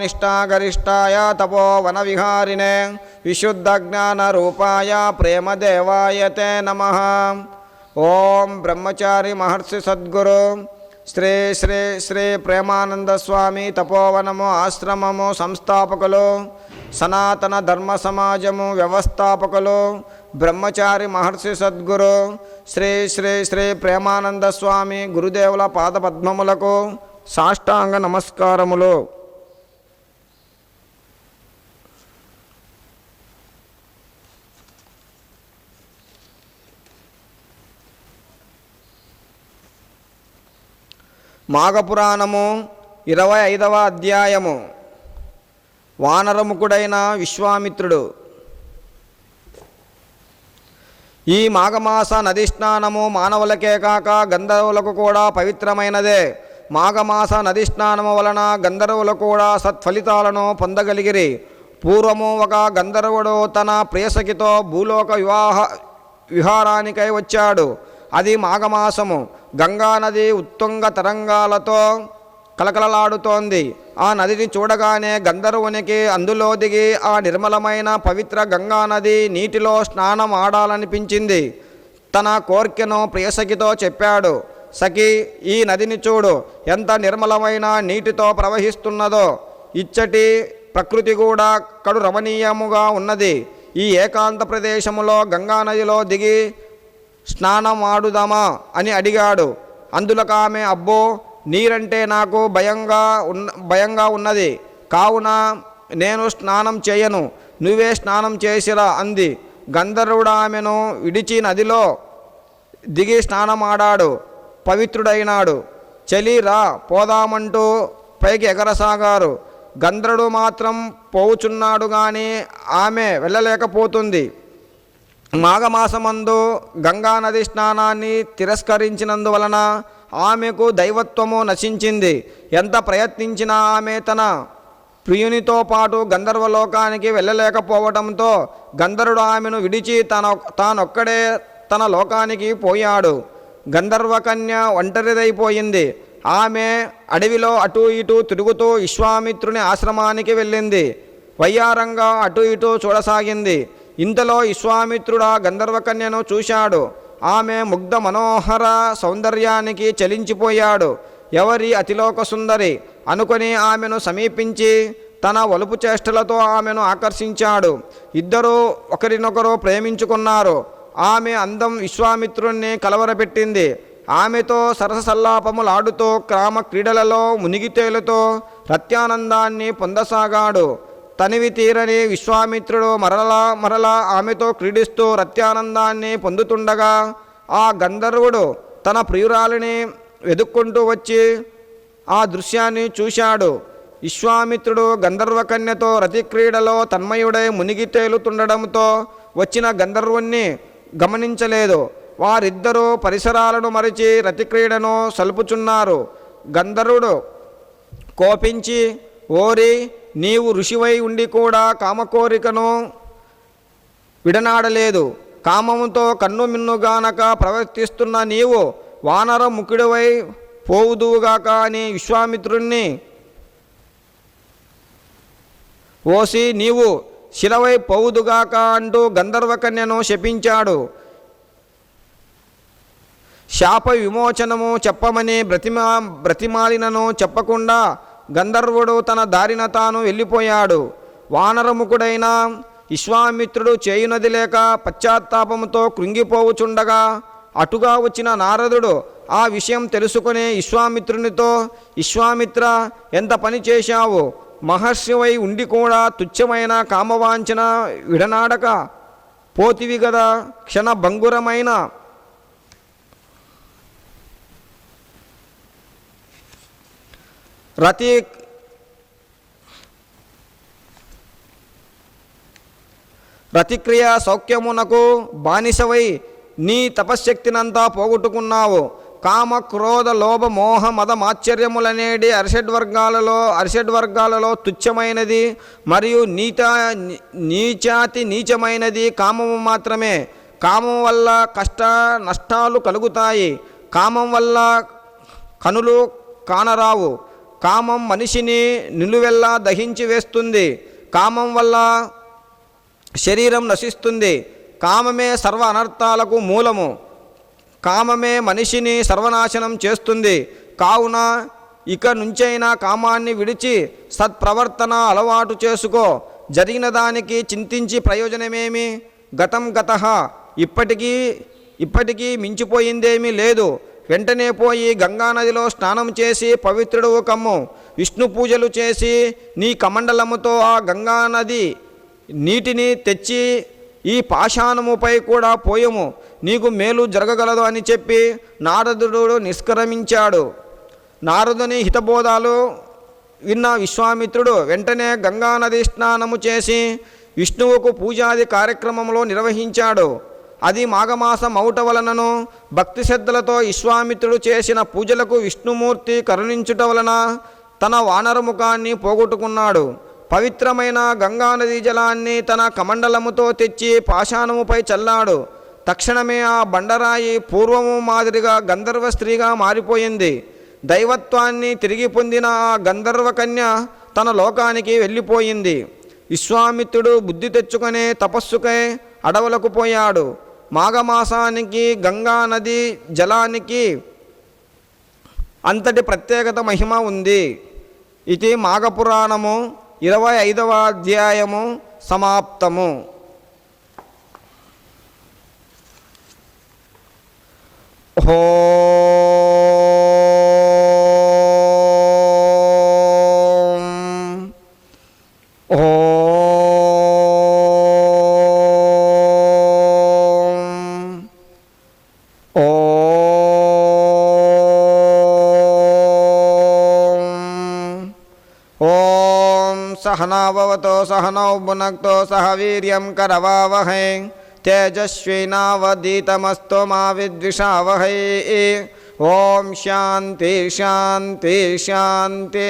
నిష్ఠాగరిష్టాయ తపోవనవిహారిణే విశుద్ధజ్ఞానరూపాయ ప్రేమదేవాయ తే నమః. ఓం బ్రహ్మచారి మహర్షి సద్గురు శ్రీ శ్రీ శ్రీ ప్రేమానంద స్వామి తపోవనము ఆశ్రమము సంస్థాపకులు, సనాతన ధర్మ సమాజము వ్యవస్థాపకులు బ్రహ్మచారి మహర్షి సద్గురు శ్రీ శ్రీ శ్రీ ప్రేమానంద స్వామి గురుదేవుల పాదపద్మములకు సాష్టాంగ నమస్కారములు. మాఘపురాణము 25వ అధ్యాయము. వానరముఖుడైన విశ్వామిత్రుడు. ఈ మాఘమాస నది స్నానము మానవులకే కాక గంధర్వులకు కూడా పవిత్రమైనదే. మాఘమాస నది స్నానము వలన గంధర్వులు కూడా సత్ఫలితాలను పొందగలిగిరి. పూర్వము ఒక గంధర్వుడు తన ప్రియసఖితో భూలోక విహారానికై వచ్చాడు. అది మాఘమాసము. గంగానది ఉత్తుంగ తరంగాలతో కలకలలాడుతోంది. ఆ నదిని చూడగానే గంధర్వునికి అందులో దిగి ఆ నిర్మలమైన పవిత్ర గంగానది నీటిలో స్నానం ఆడాలనిపించింది. తన కోర్కెను ప్రియసఖితో చెప్పాడు. సఖి, ఈ నదిని చూడు, ఎంత నిర్మలమైన నీటితో ప్రవహిస్తున్నదో. ఇచ్చటి ప్రకృతి కూడా కడు రమణీయముగా ఉన్నది. ఈ ఏకాంత ప్రదేశములో గంగానదిలో దిగి స్నానం ఆడుదామా అని అడిగాడు. అందులోకి ఆమె, అబ్బో, నీరంటే నాకు భయంగా ఉన్నది, కావున నేను స్నానం చేయను, నువ్వే స్నానం చేసిరా అంది. గంధర్వుడు ఆమెను విడిచి నదిలో దిగి స్నానమాడాడు. పవిత్రుడైనాడు. చలి రా పోదామంటూ పైకి ఎగరసాగారు. గంధర్వుడు మాత్రం పోవుచున్నాడు కానీ ఆమె వెళ్ళలేకపోతుంది. మాఘమాసమందు గంగానది స్నానాన్ని తిరస్కరించినందువలన ఆమెకు దైవత్వము నశించింది. ఎంత ప్రయత్నించినా ఆమె తన ప్రియునితో పాటు గంధర్వలోకానికి వెళ్ళలేకపోవడంతో గంధర్వుడు ఆమెను విడిచి తానొక్కడే తన లోకానికి పోయాడు. గంధర్వకన్య ఒంటరిదైపోయింది. ఆమె అడవిలో అటూ ఇటూ తిరుగుతూ విశ్వామిత్రుని ఆశ్రమానికి వెళ్ళింది. వయ్యారంగా అటూ ఇటూ చూడసాగింది. ఇంతలో విశ్వామిత్రుడు ఆ గంధర్వకన్యను చూశాడు. ఆమె ముగ్ధ మనోహర సౌందర్యానికి చలించిపోయాడు. ఎవరి అతిలోక సుందరి అనుకొని ఆమెను సమీపించి తన వలుపు చేష్టలతో ఆమెను ఆకర్షించాడు. ఇద్దరూ ఒకరినొకరు ప్రేమించుకున్నారు. ఆమె అందం విశ్వామిత్రుణ్ణి కలవరపెట్టింది. ఆమెతో సరసల్లాపములాడుతూ గ్రామ క్రీడలలో మునిగితేలుతో రత్యానందాన్ని పొందసాగాడు. తనివి తీరని విశ్వామిత్రుడు మరలా ఆమెతో క్రీడిస్తూ రత్యానందాన్ని పొందుతుండగా ఆ గంధర్వుడు తన ప్రియురాలిని వెదుక్కుంటూ వచ్చి ఆ దృశ్యాన్ని చూశాడు. విశ్వామిత్రుడు గంధర్వకన్యతో రతిక్రీడలో తన్మయుడై మునిగి తేలుతుండడంతో వచ్చిన గంధర్వుణ్ణి గమనించలేదు. వారిద్దరూ పరిసరాలను మరిచి రతిక్రీడను సలుపుచున్నారు. గంధర్వుడు కోపించి, ఓరి, నీవు ఋషివై ఉండి కూడా కామకోరికను విడనాడలేదు. కామముతో కన్నుమిన్నుగానక ప్రవర్తిస్తున్న నీవు వానర ముఖుడివై పోవుదువుగాక అని విశ్వామిత్రుణ్ణి, ఓసి నీవు శిలవై పోవుదుగాక అంటూ గంధర్వకన్యను శపించాడు. శాప విమోచనము చెప్పమని బ్రతిమాలినను చెప్పకుండా గంధర్వుడు తన దారిన తాను వెళ్ళిపోయాడు. వానరముఖుడైన విశ్వామిత్రుడు చేయునది లేక పశ్చాత్తాపముతో కృంగిపోవుచుండగా అటుగా వచ్చిన నారదుడు ఆ విషయం తెలుసుకుని విశ్వామిత్రునితో, విశ్వామిత్ర, ఎంత పని చేశావు? మహర్షివై ఉండి కూడా తుచ్చమైన కామవాంఛన విడనాడక పోతివి గదా. క్షణభంగురమైన రతిక్రియ సౌఖ్యమునకు బానిసవై నీ తపశ్శక్తినంతా పోగొట్టుకున్నావు. కామ, క్రోధ, లోభ, మోహ, మద, మాత్సర్యములనేది అరిషడ్వర్గాలలో తుచ్చమైనది మరియు నీచమైనది కామము మాత్రమే. కామం వల్ల కష్ట నష్టాలు కలుగుతాయి. కామం వల్ల కనులు కానరావు. కామం మనిషిని నిలువెల్లా దహించి వేస్తుంది. కామం వల్ల శరీరం నశిస్తుంది. కామమే సర్వ అనర్థాలకు మూలము. కామమే మనిషిని సర్వనాశనం చేస్తుంది. కావున ఇక నుంచైనా కామాన్ని విడిచి సత్ప్రవర్తన అలవాటు చేసుకో. జరిగిన దానికి చింతించి ప్రయోజనమేమి? గతం గతః, ఇప్పటికీ మించిపోయిందేమీ లేదు. వెంటనే పోయి గంగానదిలో స్నానం చేసి పవిత్రుడు కమ్ము. విష్ణు పూజలు చేసి నీ కమండలముతో ఆ గంగానది నీటిని తెచ్చి ఈ పాషాణముపై కూడా పోయము, నీకు మేలు జరగగలదు అని చెప్పి నారదుడు నిష్క్రమించాడు. నారదుని హితబోధాలు విన్న విశ్వామిత్రుడు వెంటనే గంగానది స్నానము చేసి విష్ణువుకు పూజాది కార్యక్రమంలో నిర్వహించాడు. అది మాఘమాసం అవుట వలనను భక్తి శ్రద్ధలతో విశ్వామిత్రుడు చేసిన పూజలకు విష్ణుమూర్తి కరుణించుట వలన తన వానరముఖాన్ని పోగొట్టుకున్నాడు. పవిత్రమైన గంగానదీ జలాన్ని తన కమండలముతో తెచ్చి పాషాణముపై చల్లాడు. తక్షణమే ఆ బండరాయి పూర్వము మాదిరిగా గంధర్వ స్త్రీగా మారిపోయింది. దైవత్వాన్ని తిరిగి పొందిన ఆ గంధర్వకన్య తన లోకానికి వెళ్ళిపోయింది. విశ్వామిత్రుడు బుద్ధి తెచ్చుకునే తపస్సుకై అడవులకు పోయాడు. మాఘమాసానికి గంగా నది జలానికి అంతటి ప్రత్యేకత మహిమ ఉంది. ఇది మాఘపురాణము 25వ అధ్యాయము సమాప్తము. सहनाववतो सहनौ भुनक्तो सह वीर्यं करवावहै तेजस्विनावधीतमस्तु मा विद्विषावहै। ओम शांति शांति शांति।